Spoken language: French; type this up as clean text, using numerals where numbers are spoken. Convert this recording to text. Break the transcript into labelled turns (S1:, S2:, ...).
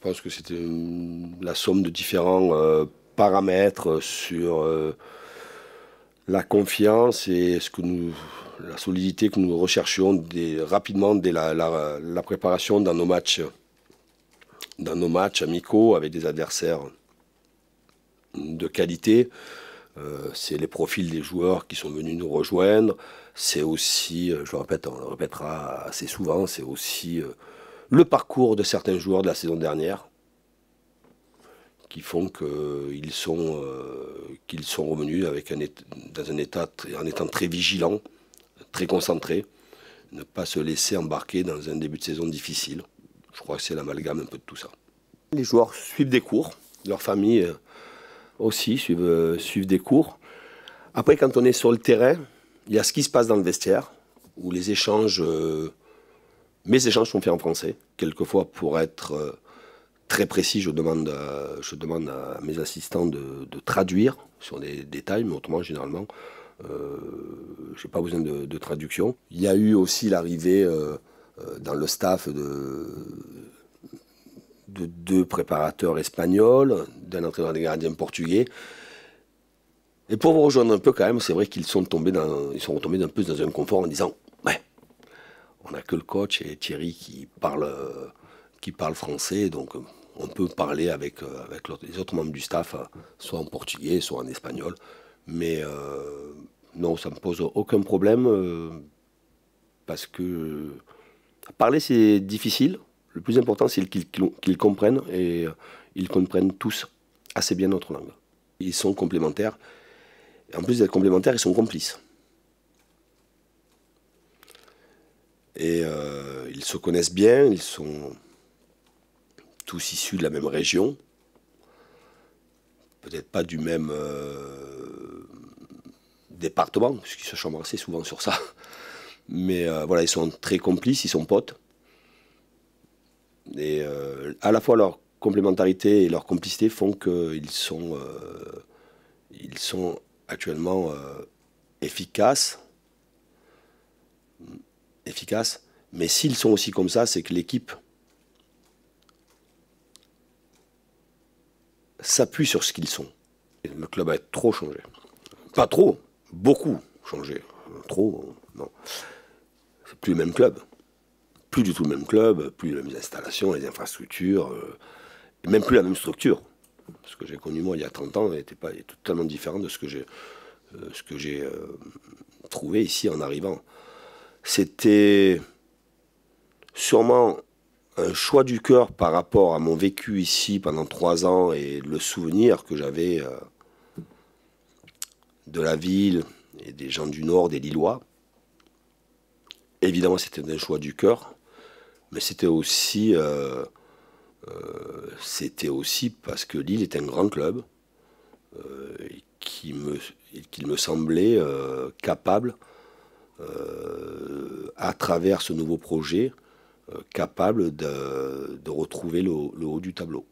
S1: pense que c'était la somme de différents paramètres sur la confiance et la solidité que nous recherchions rapidement dès la préparation dans nos matchs amicaux avec des adversaires de qualité. C'est les profils des joueurs qui sont venus nous rejoindre. C'est aussi, je le répète, on le répétera assez souvent, c'est aussi le parcours de certains joueurs de la saison dernière qui font qu'ils sont revenus dans un état, en étant très vigilants, très concentrés, ne pas se laisser embarquer dans un début de saison difficile. Je crois que c'est l'amalgame un peu de tout ça. Les joueurs suivent des cours, leurs familles aussi suivent des cours. Après, quand on est sur le terrain, il y a ce qui se passe dans le vestiaire, où les échanges, mes échanges sont faits en français. Quelquefois, pour être très précis, je demande à mes assistants de traduire sur des détails, mais autrement, généralement, je n'ai pas besoin de traduction. Il y a eu aussi l'arrivée dans le staff de deux préparateurs espagnols, d'un entraîneur des gardiens portugais. Et pour vous rejoindre un peu quand même, c'est vrai qu'ils sont retombés un peu dans un confort en disant « Ouais, on n'a que le coach et Thierry qui parle français, donc on peut parler avec les autres membres du staff, soit en portugais, soit en espagnol. Mais non, ça ne me pose aucun problème parce que parler c'est difficile. Le plus important c'est qu'ils comprennent et ils comprennent tous assez bien notre langue. Ils sont complémentaires. Et en plus d'être complémentaires, ils sont complices. Et ils se connaissent bien, ils sont tous issus de la même région. Peut-être pas du même département, puisqu'ils se chambrent assez souvent sur ça. Mais voilà, ils sont très complices, ils sont potes. Et à la fois leur complémentarité et leur complicité font qu'ils sont actuellement efficaces. Mais s'ils sont aussi comme ça, c'est que l'équipe s'appuie sur ce qu'ils sont. Et le club a trop changé. Pas trop, beaucoup changé. Trop, non. C'est plus le même club. Plus du tout le même club, plus les mêmes installations, les infrastructures, et même plus la même structure. Ce que j'ai connu moi il y a 30 ans est totalement différent de ce que j'ai trouvé ici en arrivant. C'était sûrement un choix du cœur par rapport à mon vécu ici pendant 3 ans et le souvenir que j'avais de la ville et des gens du Nord, des Lillois. Évidemment, c'était un choix du cœur, mais c'était aussi parce que Lille est un grand club et qu'il me semblait capable, à travers ce nouveau projet, capable de retrouver le haut du tableau.